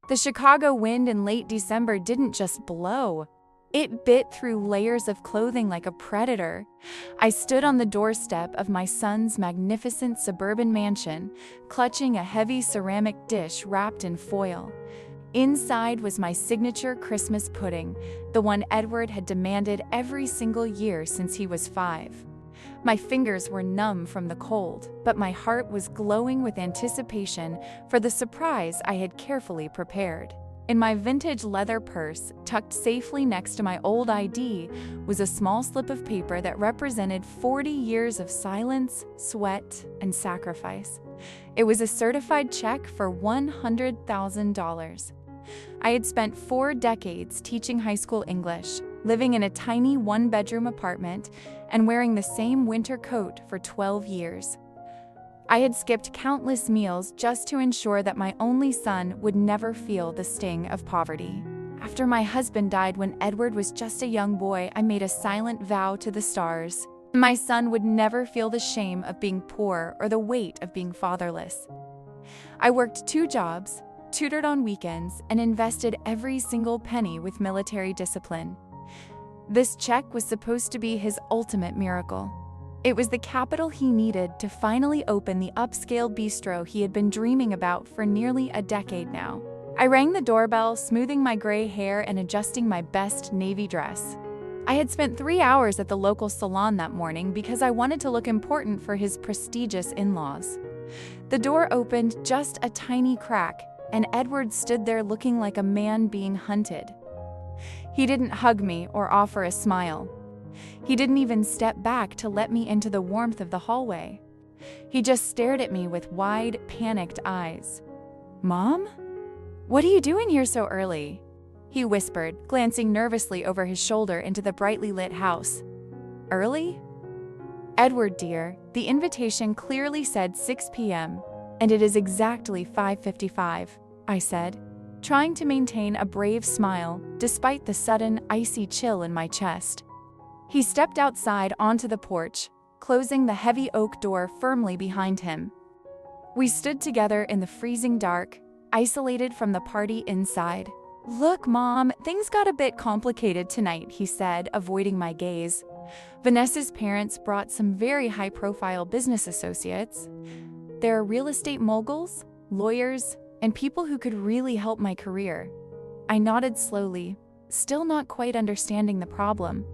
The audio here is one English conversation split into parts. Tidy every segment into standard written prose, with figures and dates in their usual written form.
The Chicago wind in late December didn't just blow. It bit through layers of clothing like a predator. I stood on the doorstep of my son's magnificent suburban mansion, clutching a heavy ceramic dish wrapped in foil. Inside was my signature Christmas pudding, the one Edward had demanded every single year since he was 5. My fingers were numb from the cold, but my heart was glowing with anticipation for the surprise I had carefully prepared. In my vintage leather purse, tucked safely next to my old ID, was a small slip of paper that represented 40 years of silence, sweat, and sacrifice. It was a certified check for $100,000. I had spent 4 decades teaching high school English, living in a tiny one-bedroom apartment, and wearing the same winter coat for 12 years. I had skipped countless meals just to ensure that my only son would never feel the sting of poverty. After my husband died when Edward was just a young boy, I made a silent vow to the stars. My son would never feel the shame of being poor or the weight of being fatherless. I worked 2 jobs, tutored on weekends, and invested every single penny with military discipline. This check was supposed to be his ultimate miracle. It was the capital he needed to finally open the upscale bistro he had been dreaming about for nearly a decade now. I rang the doorbell, smoothing my gray hair and adjusting my best navy dress. I had spent 3 hours at the local salon that morning because I wanted to look important for his prestigious in-laws. The door opened just a tiny crack, and Edward stood there looking like a man being hunted. He didn't hug me or offer a smile. He didn't even step back to let me into the warmth of the hallway. He just stared at me with wide, panicked eyes. "Mom? What are you doing here so early?" he whispered, glancing nervously over his shoulder into the brightly lit house. "Early?" "Edward, dear, the invitation clearly said 6 p.m., and it is exactly 5:55, I said, trying to maintain a brave smile despite the sudden, icy chill in my chest. He stepped outside onto the porch, closing the heavy oak door firmly behind him. We stood together in the freezing dark, isolated from the party inside. "Look, Mom, things got a bit complicated tonight," he said, avoiding my gaze. "Vanessa's parents brought some very high-profile business associates. There are real estate moguls, lawyers, and people who could really help my career." I nodded slowly, still not quite understanding the problem.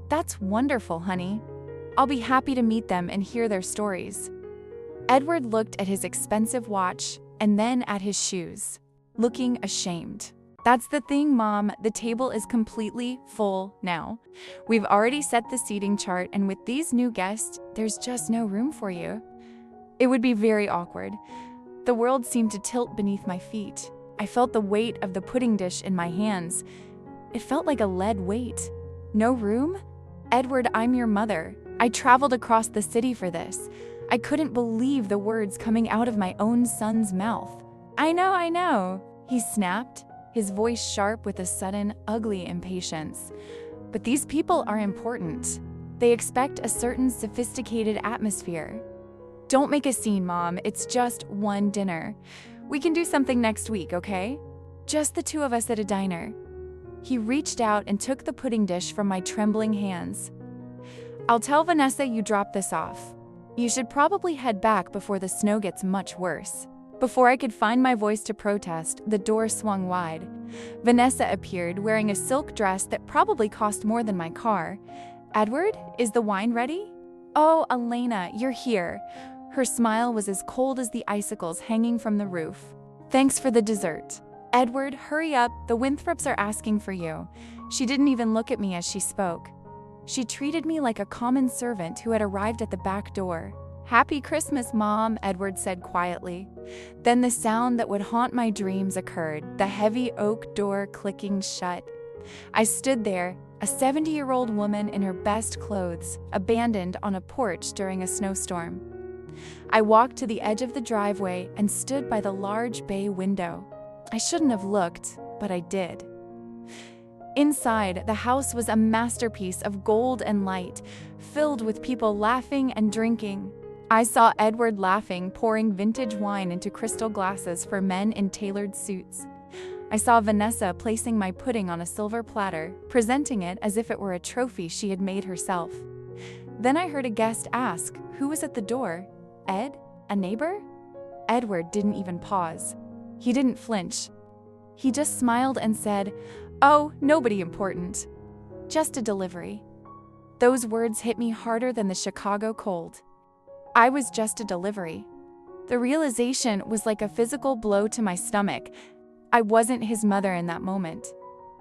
"That's wonderful, honey. I'll be happy to meet them and hear their stories." Edward looked at his expensive watch and then at his shoes, looking ashamed. "That's the thing, Mom. The table is completely full now. We've already set the seating chart, and with these new guests, there's just no room for you. It would be very awkward." The world seemed to tilt beneath my feet. I felt the weight of the pudding dish in my hands. It felt like a lead weight. "No room? Edward, I'm your mother. I traveled across the city for this." I couldn't believe the words coming out of my own son's mouth. I know, he snapped, his voice sharp with a sudden, ugly impatience. "But these people are important. They expect a certain sophisticated atmosphere. Don't make a scene, Mom. It's just one dinner. We can do something next week, okay? Just the 2 of us at a diner." He reached out and took the pudding dish from my trembling hands. "I'll tell Vanessa you dropped this off. You should probably head back before the snow gets much worse." Before I could find my voice to protest, the door swung wide. Vanessa appeared, wearing a silk dress that probably cost more than my car. "Edward, is the wine ready?" "Oh, Elena, you're here." Her smile was as cold as the icicles hanging from the roof. "Thanks for the dessert." "Edward, hurry up, the Winthrops are asking for you." She didn't even look at me as she spoke. She treated me like a common servant who had arrived at the back door. "Happy Christmas, Mom," Edward said quietly. Then the sound that would haunt my dreams occurred, the heavy oak door clicking shut. I stood there, a 70-year-old woman in her best clothes, abandoned on a porch during a snowstorm. I walked to the edge of the driveway and stood by the large bay window. I shouldn't have looked, but I did. Inside, the house was a masterpiece of gold and light, filled with people laughing and drinking. I saw Edward laughing, pouring vintage wine into crystal glasses for men in tailored suits. I saw Vanessa placing my pudding on a silver platter, presenting it as if it were a trophy she had made herself. Then I heard a guest ask, who was at the door? Ed? A neighbor? Edward didn't even pause. He didn't flinch. He just smiled and said, "Oh, nobody important. Just a delivery." Those words hit me harder than the Chicago cold. I was just a delivery. The realization was like a physical blow to my stomach. I wasn't his mother in that moment.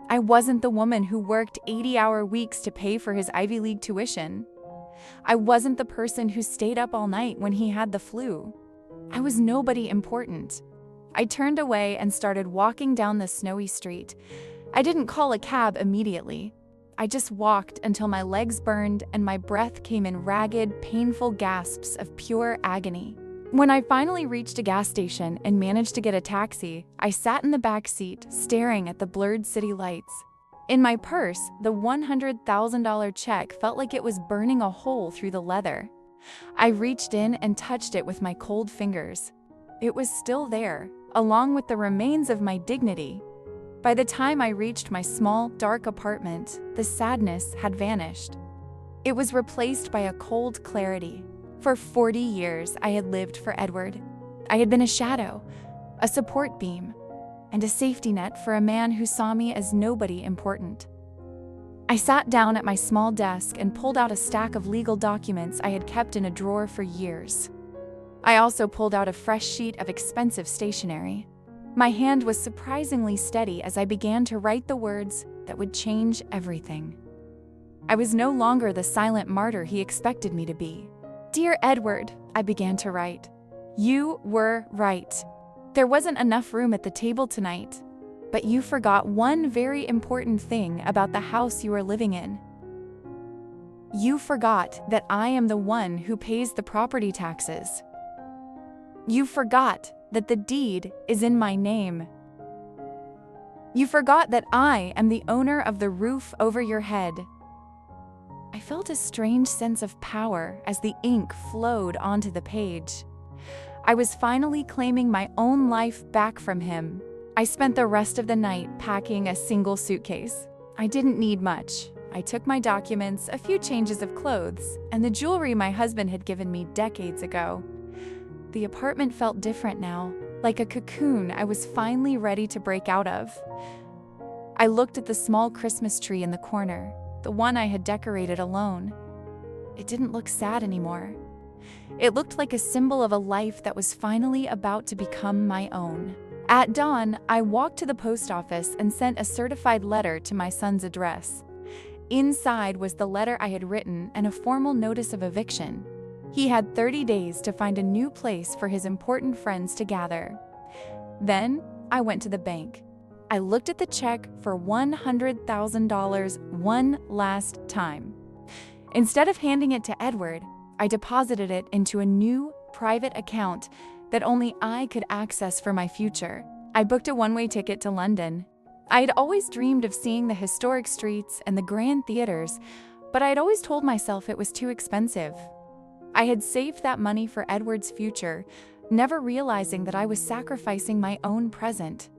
I wasn't the woman who worked 80-hour weeks to pay for his Ivy League tuition. I wasn't the person who stayed up all night when he had the flu. I was nobody important. I turned away and started walking down the snowy street. I didn't call a cab immediately. I just walked until my legs burned and my breath came in ragged, painful gasps of pure agony. When I finally reached a gas station and managed to get a taxi, I sat in the back seat, staring at the blurred city lights. In my purse, the $100,000 check felt like it was burning a hole through the leather. I reached in and touched it with my cold fingers. It was still there, along with the remains of my dignity. By the time I reached my small, dark apartment, the sadness had vanished. It was replaced by a cold clarity. For 40 years, I had lived for Edward. I had been a shadow, a support beam, and a safety net for a man who saw me as nobody important. I sat down at my small desk and pulled out a stack of legal documents I had kept in a drawer for years. I also pulled out a fresh sheet of expensive stationery. My hand was surprisingly steady as I began to write the words that would change everything. I was no longer the silent martyr he expected me to be. "Dear Edward," I began to write. "You were right. There wasn't enough room at the table tonight, but you forgot one very important thing about the house you are living in. You forgot that I am the one who pays the property taxes. You forgot that the deed is in my name. You forgot that I am the owner of the roof over your head." I felt a strange sense of power as the ink flowed onto the page. I was finally claiming my own life back from him. I spent the rest of the night packing a single suitcase. I didn't need much. I took my documents, a few changes of clothes, and the jewelry my husband had given me decades ago. The apartment felt different now, like a cocoon I was finally ready to break out of. I looked at the small Christmas tree in the corner, the one I had decorated alone. It didn't look sad anymore. It looked like a symbol of a life that was finally about to become my own. At dawn, I walked to the post office and sent a certified letter to my son's address. Inside was the letter I had written and a formal notice of eviction. He had 30 days to find a new place for his important friends to gather. Then, I went to the bank. I looked at the check for $100,000 one last time. Instead of handing it to Edward, I deposited it into a new, private account that only I could access for my future. I booked a one-way ticket to London. I had always dreamed of seeing the historic streets and the grand theaters, but I had always told myself it was too expensive. I had saved that money for Edward's future, never realizing that I was sacrificing my own present.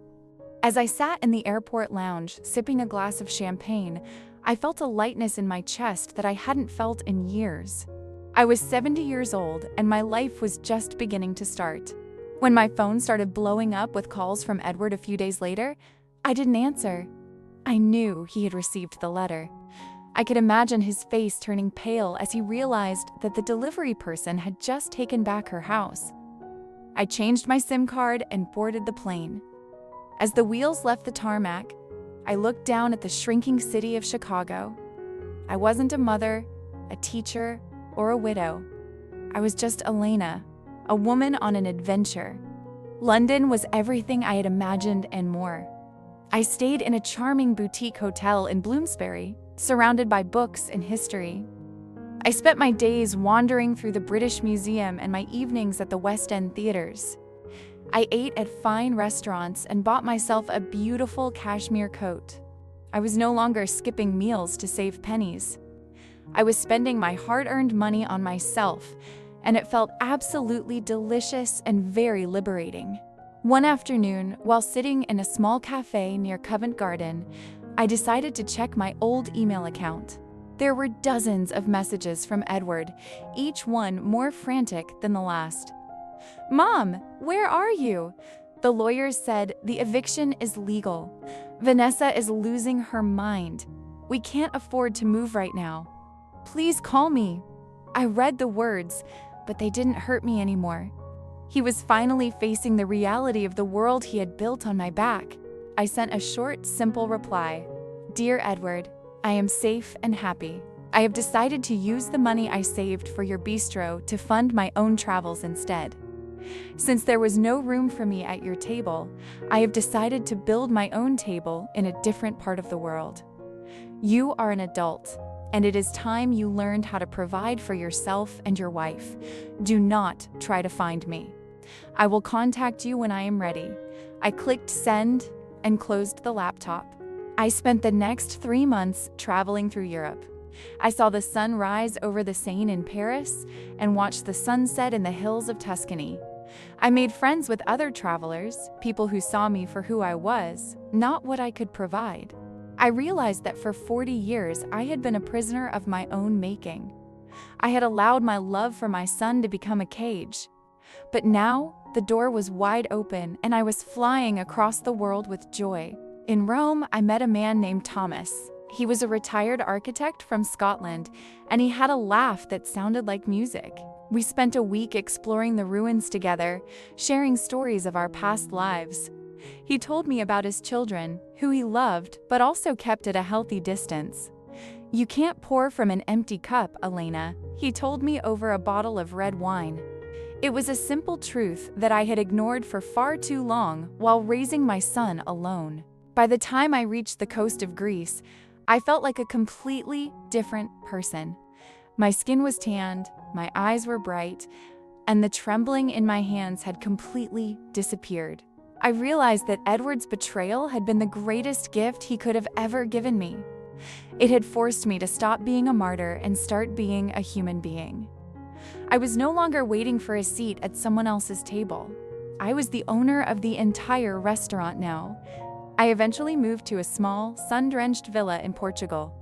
As I sat in the airport lounge, sipping a glass of champagne, I felt a lightness in my chest that I hadn't felt in years. I was 70 years old, and my life was just beginning to start. When my phone started blowing up with calls from Edward a few days later, I didn't answer. I knew he had received the letter. I could imagine his face turning pale as he realized that the delivery person had just taken back her house. I changed my SIM card and boarded the plane. As the wheels left the tarmac, I looked down at the shrinking city of Chicago. I wasn't a mother, a teacher, or a widow. I was just Elena, a woman on an adventure. London was everything I had imagined and more. I stayed in a charming boutique hotel in Bloomsbury, surrounded by books and history. I spent my days wandering through the British Museum and my evenings at the West End theaters. I ate at fine restaurants and bought myself a beautiful cashmere coat. I was no longer skipping meals to save pennies. I was spending my hard-earned money on myself, and it felt absolutely delicious and very liberating. One afternoon, while sitting in a small cafe near Covent Garden, I decided to check my old email account. There were dozens of messages from Edward, each one more frantic than the last. "Mom, where are you?" The lawyers said the eviction is legal. Vanessa is losing her mind. We can't afford to move right now. Please call me. I read the words, but they didn't hurt me anymore. He was finally facing the reality of the world he had built on my back. I sent a short, simple reply. "Dear Edward, I am safe and happy. I have decided to use the money I saved for your bistro to fund my own travels instead. Since there was no room for me at your table, I have decided to build my own table in a different part of the world. You are an adult, and it is time you learned how to provide for yourself and your wife. Do not try to find me. I will contact you when I am ready." I clicked send and closed the laptop. I spent the next 3 months traveling through Europe. I saw the sun rise over the Seine in Paris and watched the sunset in the hills of Tuscany. I made friends with other travelers, people who saw me for who I was, not what I could provide. I realized that for 40 years I had been a prisoner of my own making. I had allowed my love for my son to become a cage. But now, the door was wide open and I was flying across the world with joy. In Rome, I met a man named Thomas. He was a retired architect from Scotland, and he had a laugh that sounded like music. We spent a week exploring the ruins together, sharing stories of our past lives. He told me about his children, who he loved but also kept at a healthy distance. "You can't pour from an empty cup, Elena," he told me over a bottle of red wine. It was a simple truth that I had ignored for far too long while raising my son alone. By the time I reached the coast of Greece, I felt like a completely different person. My skin was tanned, my eyes were bright, and the trembling in my hands had completely disappeared. I realized that Edward's betrayal had been the greatest gift he could have ever given me. It had forced me to stop being a martyr and start being a human being. I was no longer waiting for a seat at someone else's table. I was the owner of the entire restaurant now. I eventually moved to a small, sun-drenched villa in Portugal.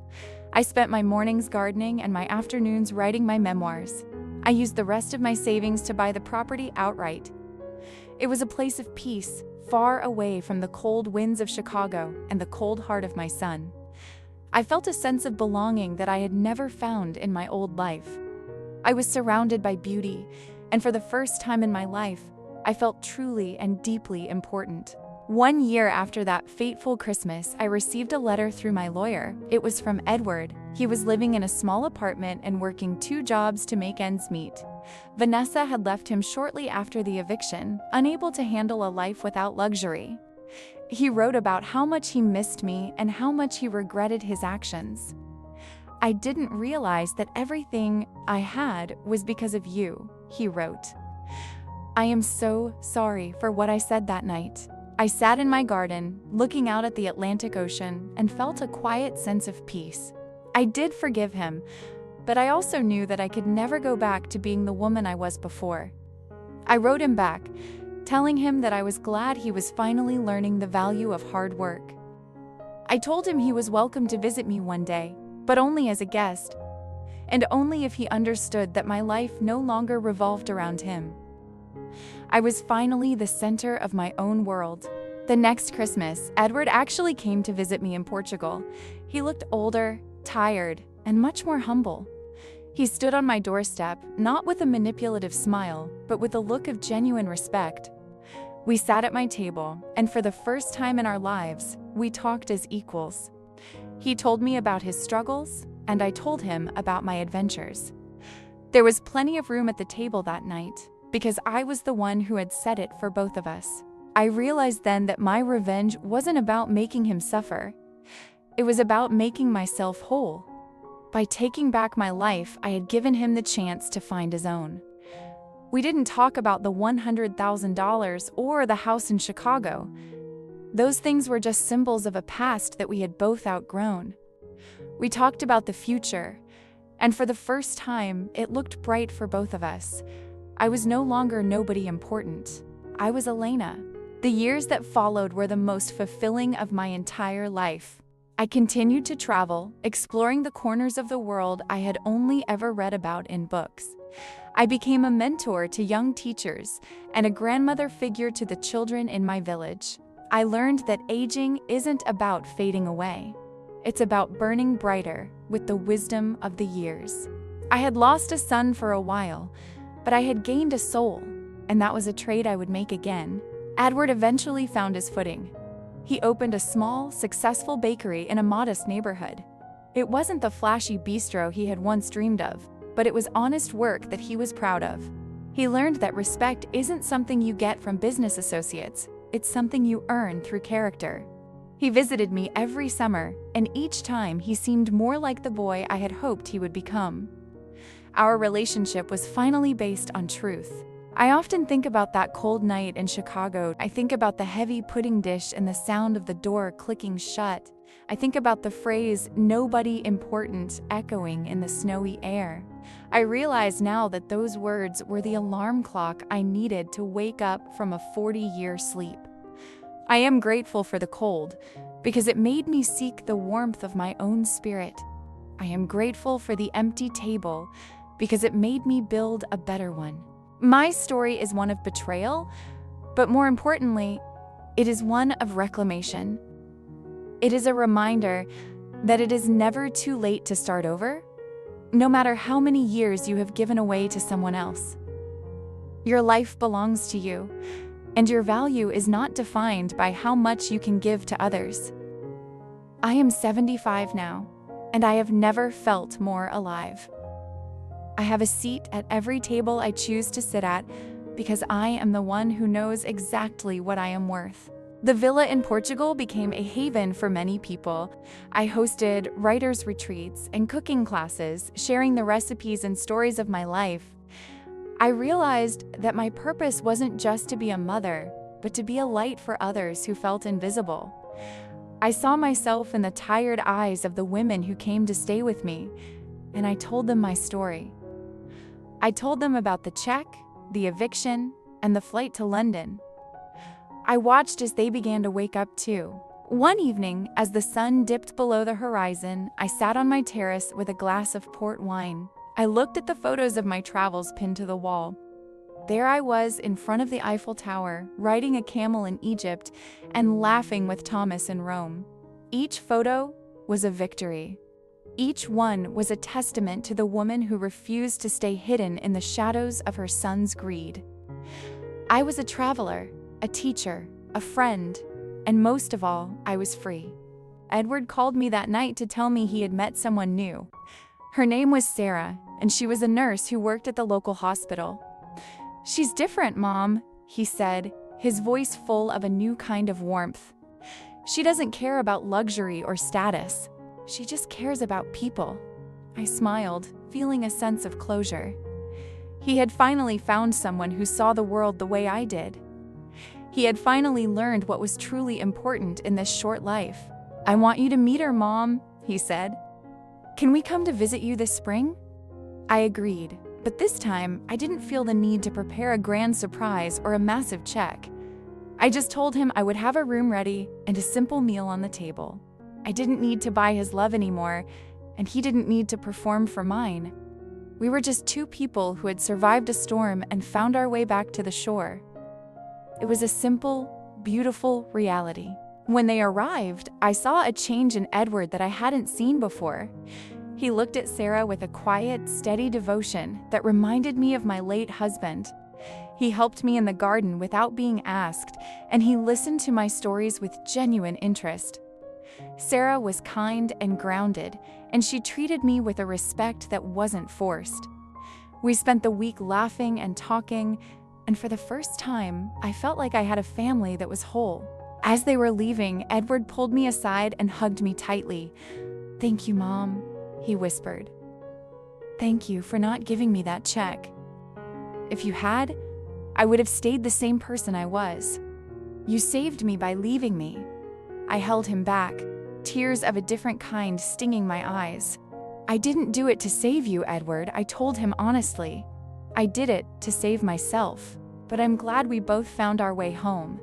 I spent my mornings gardening and my afternoons writing my memoirs. I used the rest of my savings to buy the property outright. It was a place of peace, far away from the cold winds of Chicago and the cold heart of my son. I felt a sense of belonging that I had never found in my old life. I was surrounded by beauty, and for the first time in my life, I felt truly and deeply important. 1 year after that fateful Christmas, I received a letter through my lawyer. It was from Edward. He was living in a small apartment and working 2 jobs to make ends meet. Vanessa had left him shortly after the eviction, unable to handle a life without luxury. He wrote about how much he missed me and how much he regretted his actions. "I didn't realize that everything I had was because of you," he wrote. "I am so sorry for what I said that night. I sat in my garden, looking out at the Atlantic Ocean, and felt a quiet sense of peace. I did forgive him, but I also knew that I could never go back to being the woman I was before." I wrote him back, telling him that I was glad he was finally learning the value of hard work. I told him he was welcome to visit me one day, but only as a guest, and only if he understood that my life no longer revolved around him. I was finally the center of my own world. The next Christmas, Edward actually came to visit me in Portugal. He looked older, tired, and much more humble. He stood on my doorstep, not with a manipulative smile, but with a look of genuine respect. We sat at my table, and for the first time in our lives, we talked as equals. He told me about his struggles, and I told him about my adventures. There was plenty of room at the table that night, because I was the one who had set it for both of us. I realized then that my revenge wasn't about making him suffer. It was about making myself whole. By taking back my life, I had given him the chance to find his own. We didn't talk about the $100,000 or the house in Chicago. Those things were just symbols of a past that we had both outgrown. We talked about the future, and for the first time, it looked bright for both of us. I was no longer nobody important. I was Elena. The years that followed were the most fulfilling of my entire life. I continued to travel, exploring the corners of the world I had only ever read about in books. I became a mentor to young teachers and a grandmother figure to the children in my village. I learned that aging isn't about fading away. It's about burning brighter with the wisdom of the years. I had lost a son for a while, but I had gained a soul, and that was a trade I would make again. Edward eventually found his footing. He opened a small, successful bakery in a modest neighborhood. It wasn't the flashy bistro he had once dreamed of, but it was honest work that he was proud of. He learned that respect isn't something you get from business associates, it's something you earn through character. He visited me every summer, and each time he seemed more like the boy I had hoped he would become. Our relationship was finally based on truth. I often think about that cold night in Chicago. I think about the heavy pudding dish and the sound of the door clicking shut. I think about the phrase, "nobody important," echoing in the snowy air. I realize now that those words were the alarm clock I needed to wake up from a 40-year sleep. I am grateful for the cold, because it made me seek the warmth of my own spirit. I am grateful for the empty table, because it made me build a better one. My story is one of betrayal, but more importantly, it is one of reclamation. It is a reminder that it is never too late to start over, no matter how many years you have given away to someone else. Your life belongs to you, and your value is not defined by how much you can give to others. I am 75 now, and I have never felt more alive. I have a seat at every table I choose to sit at because I am the one who knows exactly what I am worth. The villa in Portugal became a haven for many people. I hosted writers' retreats and cooking classes, sharing the recipes and stories of my life. I realized that my purpose wasn't just to be a mother, but to be a light for others who felt invisible. I saw myself in the tired eyes of the women who came to stay with me, and I told them my story. I told them about the check, the eviction, and the flight to London. I watched as they began to wake up too. One evening, as the sun dipped below the horizon, I sat on my terrace with a glass of port wine. I looked at the photos of my travels pinned to the wall. There I was in front of the Eiffel Tower, riding a camel in Egypt and laughing with Thomas in Rome. Each photo was a victory. Each one was a testament to the woman who refused to stay hidden in the shadows of her son's greed. I was a traveler, a teacher, a friend, and most of all, I was free. Edward called me that night to tell me he had met someone new. Her name was Sarah, and she was a nurse who worked at the local hospital. "She's different, Mom," he said, his voice full of a new kind of warmth. "She doesn't care about luxury or status. She just cares about people." I smiled, feeling a sense of closure. He had finally found someone who saw the world the way I did. He had finally learned what was truly important in this short life. "I want you to meet her, Mom," he said. "Can we come to visit you this spring?" I agreed, but this time I didn't feel the need to prepare a grand surprise or a massive check. I just told him I would have a room ready and a simple meal on the table. I didn't need to buy his love anymore, and he didn't need to perform for mine. We were just two people who had survived a storm and found our way back to the shore. It was a simple, beautiful reality. When they arrived, I saw a change in Edward that I hadn't seen before. He looked at Sarah with a quiet, steady devotion that reminded me of my late husband. He helped me in the garden without being asked, and he listened to my stories with genuine interest. Sarah was kind and grounded, and she treated me with a respect that wasn't forced. We spent the week laughing and talking, and for the first time, I felt like I had a family that was whole. As they were leaving, Edward pulled me aside and hugged me tightly. "Thank you, Mom," he whispered. "Thank you for not giving me that check. If you had, I would have stayed the same person I was. You saved me by leaving me." I held him back, tears of a different kind stinging my eyes. "I didn't do it to save you, Edward," I told him honestly. "I did it to save myself, but I'm glad we both found our way home.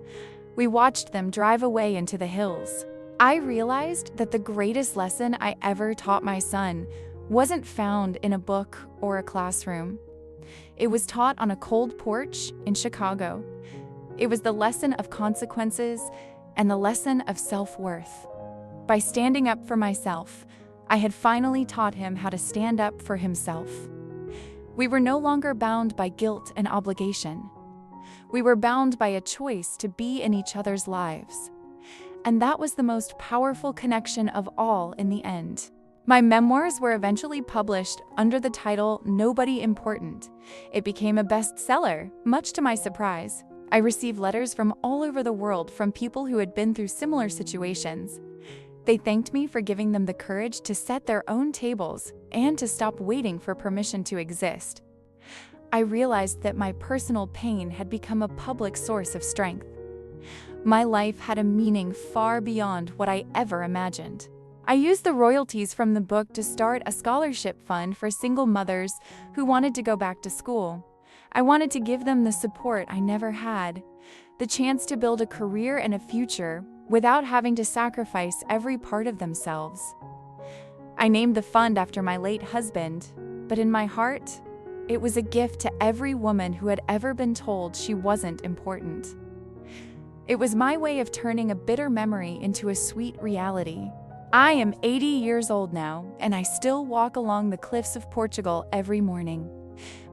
We watched them drive away into the hills. I realized that the greatest lesson I ever taught my son wasn't found in a book or a classroom. It was taught on a cold porch in Chicago. It was the lesson of consequences and the lesson of self-worth. By standing up for myself, I had finally taught him how to stand up for himself. We were no longer bound by guilt and obligation. We were bound by a choice to be in each other's lives. And that was the most powerful connection of all in the end. My memoirs were eventually published under the title Nobody Important. It became a bestseller, much to my surprise. I received letters from all over the world from people who had been through similar situations. They thanked me for giving them the courage to set their own tables and to stop waiting for permission to exist. I realized that my personal pain had become a public source of strength. My life had a meaning far beyond what I ever imagined. I used the royalties from the book to start a scholarship fund for single mothers who wanted to go back to school. I wanted to give them the support I never had, the chance to build a career and a future without having to sacrifice every part of themselves. I named the fund after my late husband, but in my heart, it was a gift to every woman who had ever been told she wasn't important. It was my way of turning a bitter memory into a sweet reality. I am 80 years old now, and I still walk along the cliffs of Portugal every morning.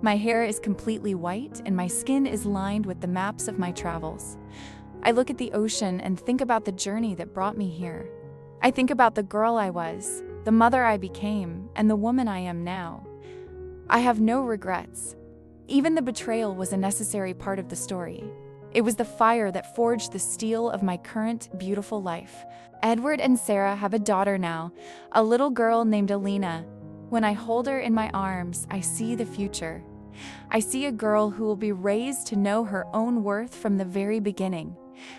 My hair is completely white, and my skin is lined with the maps of my travels. I look at the ocean and think about the journey that brought me here. I think about the girl I was, the mother I became, and the woman I am now. I have no regrets. Even the betrayal was a necessary part of the story. It was the fire that forged the steel of my current, beautiful life. Edward and Sarah have a daughter now, a little girl named Alina. When I hold her in my arms, I see the future. I see a girl who will be raised to know her own worth from the very beginning.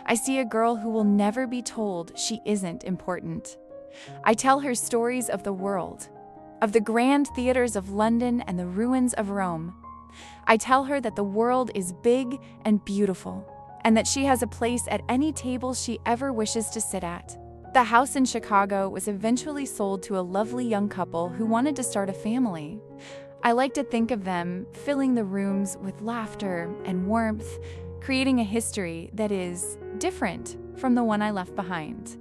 I see a girl who will never be told she isn't important. I tell her stories of the world, of the grand theaters of London and the ruins of Rome. I tell her that the world is big and beautiful, and that she has a place at any table she ever wishes to sit at. The house in Chicago was eventually sold to a lovely young couple who wanted to start a family. I like to think of them filling the rooms with laughter and warmth, creating a history that is different from the one I left behind.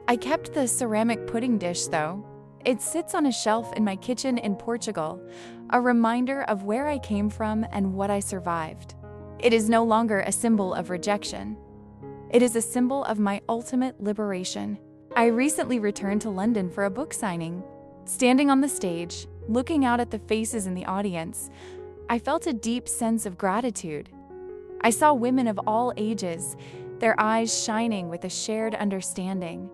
I kept the ceramic pudding dish, though. It sits on a shelf in my kitchen in Portugal, a reminder of where I came from and what I survived. It is no longer a symbol of rejection. It is a symbol of my ultimate liberation. I recently returned to London for a book signing. Standing on the stage, looking out at the faces in the audience, I felt a deep sense of gratitude. I saw women of all ages, their eyes shining with a shared understanding.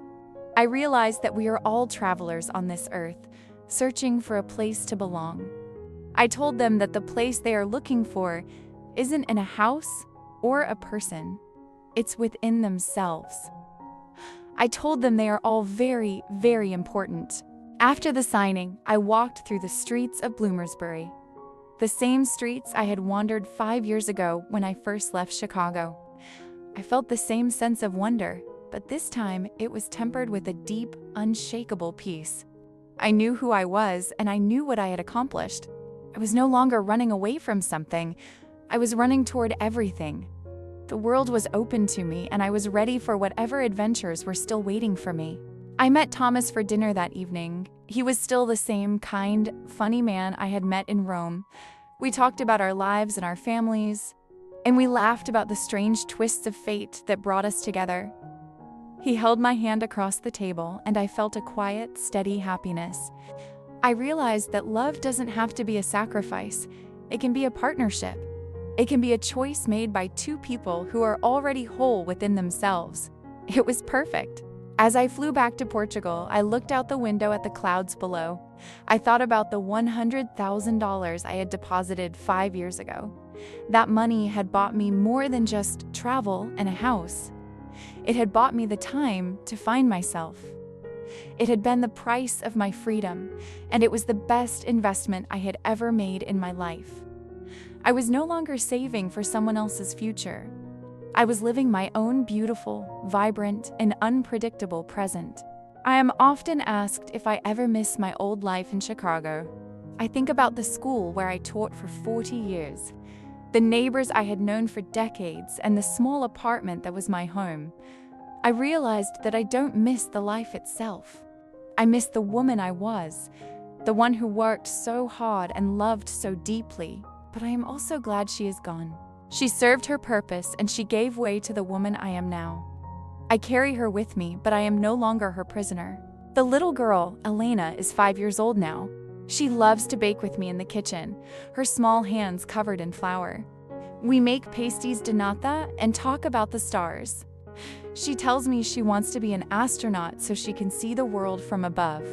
I realized that we are all travelers on this earth, searching for a place to belong. I told them that the place they are looking for isn't in a house or a person. It's within themselves. I told them they are all very, very important. After the signing, I walked through the streets of Bloomsbury, the same streets I had wandered 5 years ago when I first left Chicago. I felt the same sense of wonder, but this time it was tempered with a deep, unshakable peace. I knew who I was, and I knew what I had accomplished. I was no longer running away from something. I was running toward everything. The world was open to me, and I was ready for whatever adventures were still waiting for me. I met Thomas for dinner that evening. He was still the same kind, funny man I had met in Rome. We talked about our lives and our families, and we laughed about the strange twists of fate that brought us together. He held my hand across the table, and I felt a quiet, steady happiness. I realized that love doesn't have to be a sacrifice. It can be a partnership. It can be a choice made by two people who are already whole within themselves. It was perfect. As I flew back to Portugal, I looked out the window at the clouds below. I thought about the $100,000 I had deposited 5 years ago. That money had bought me more than just travel and a house. It had bought me the time to find myself. It had been the price of my freedom, and it was the best investment I had ever made in my life. I was no longer saving for someone else's future. I was living my own beautiful, vibrant, and unpredictable present. I am often asked if I ever miss my old life in Chicago. I think about the school where I taught for 40 years, the neighbors I had known for decades, and the small apartment that was my home. I realized that I don't miss the life itself. I miss the woman I was, the one who worked so hard and loved so deeply, but I am also glad she is gone. She served her purpose and she gave way to the woman I am now. I carry her with me, but I am no longer her prisoner. The little girl, Elena, is 5 years old now. She loves to bake with me in the kitchen, her small hands covered in flour. We make pasties de nata and talk about the stars. She tells me she wants to be an astronaut so she can see the world from above.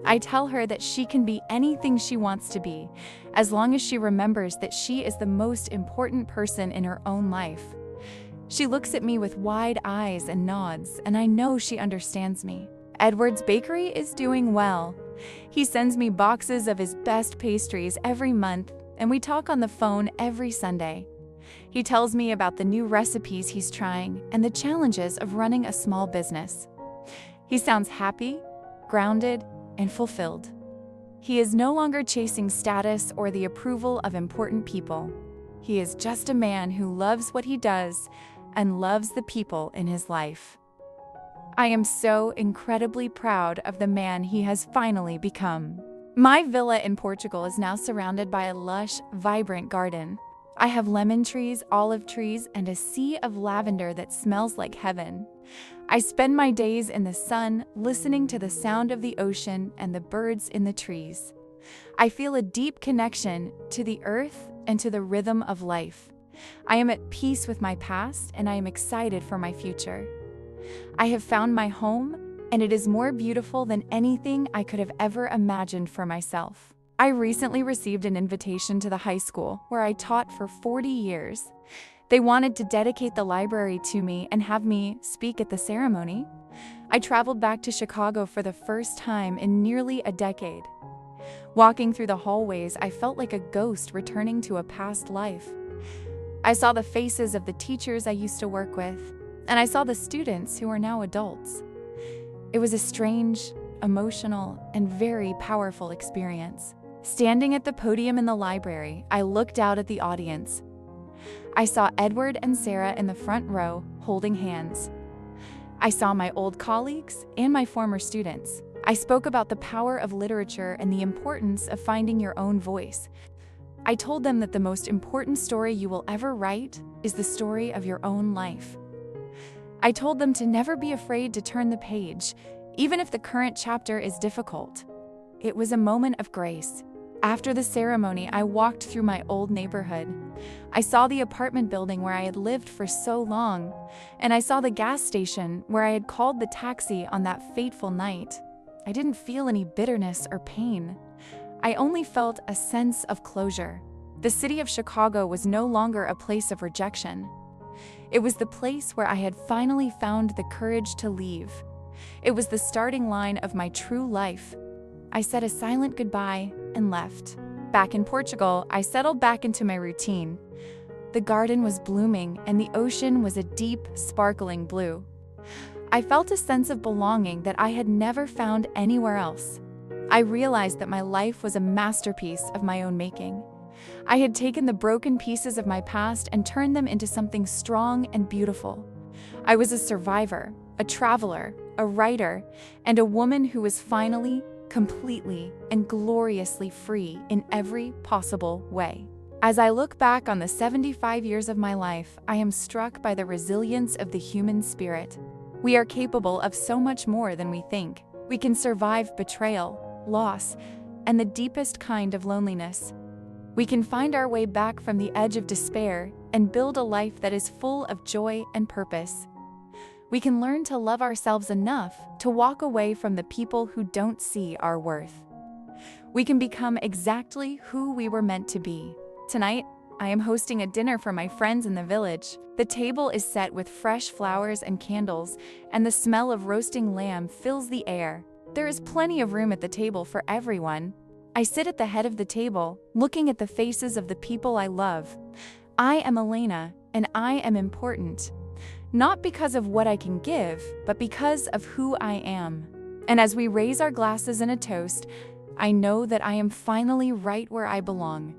I tell her that she can be anything she wants to be, as long as she remembers that she is the most important person in her own life. She looks at me with wide eyes and nods, and I know she understands me. Edward's bakery is doing well. He sends me boxes of his best pastries every month, and we talk on the phone every Sunday. He tells me about the new recipes he's trying and the challenges of running a small business. He sounds happy, grounded, and fulfilled. He is no longer chasing status or the approval of important people. He is just a man who loves what he does and loves the people in his life. I am so incredibly proud of the man he has finally become. My villa in Portugal is now surrounded by a lush, vibrant garden. I have lemon trees, olive trees, and a sea of lavender that smells like heaven. I spend my days in the sun, listening to the sound of the ocean and the birds in the trees. I feel a deep connection to the earth and to the rhythm of life. I am at peace with my past, and I am excited for my future. I have found my home, and it is more beautiful than anything I could have ever imagined for myself. I recently received an invitation to the high school where I taught for 40 years. They wanted to dedicate the library to me and have me speak at the ceremony. I traveled back to Chicago for the first time in nearly a decade. Walking through the hallways, I felt like a ghost returning to a past life. I saw the faces of the teachers I used to work with, and I saw the students who are now adults. It was a strange, emotional, and very powerful experience. Standing at the podium in the library, I looked out at the audience. I saw Edward and Sarah in the front row, holding hands. I saw my old colleagues and my former students. I spoke about the power of literature and the importance of finding your own voice. I told them that the most important story you will ever write is the story of your own life. I told them to never be afraid to turn the page, even if the current chapter is difficult. It was a moment of grace. After the ceremony, I walked through my old neighborhood. I saw the apartment building where I had lived for so long, and I saw the gas station where I had called the taxi on that fateful night. I didn't feel any bitterness or pain. I only felt a sense of closure. The city of Chicago was no longer a place of rejection. It was the place where I had finally found the courage to leave. It was the starting line of my true life. I said a silent goodbye and left. Back in Portugal, I settled back into my routine. The garden was blooming and the ocean was a deep, sparkling blue. I felt a sense of belonging that I had never found anywhere else. I realized that my life was a masterpiece of my own making. I had taken the broken pieces of my past and turned them into something strong and beautiful. I was a survivor, a traveler, a writer, and a woman who was finally, completely, and gloriously free in every possible way. As I look back on the 75 years of my life, I am struck by the resilience of the human spirit. We are capable of so much more than we think. We can survive betrayal, loss, and the deepest kind of loneliness. We can find our way back from the edge of despair and build a life that is full of joy and purpose. We can learn to love ourselves enough to walk away from the people who don't see our worth. We can become exactly who we were meant to be. Tonight, I am hosting a dinner for my friends in the village. The table is set with fresh flowers and candles, and the smell of roasting lamb fills the air. There is plenty of room at the table for everyone. I sit at the head of the table, looking at the faces of the people I love. I am Elena, and I am important. Not because of what I can give, but because of who I am. And as we raise our glasses in a toast, I know that I am finally right where I belong.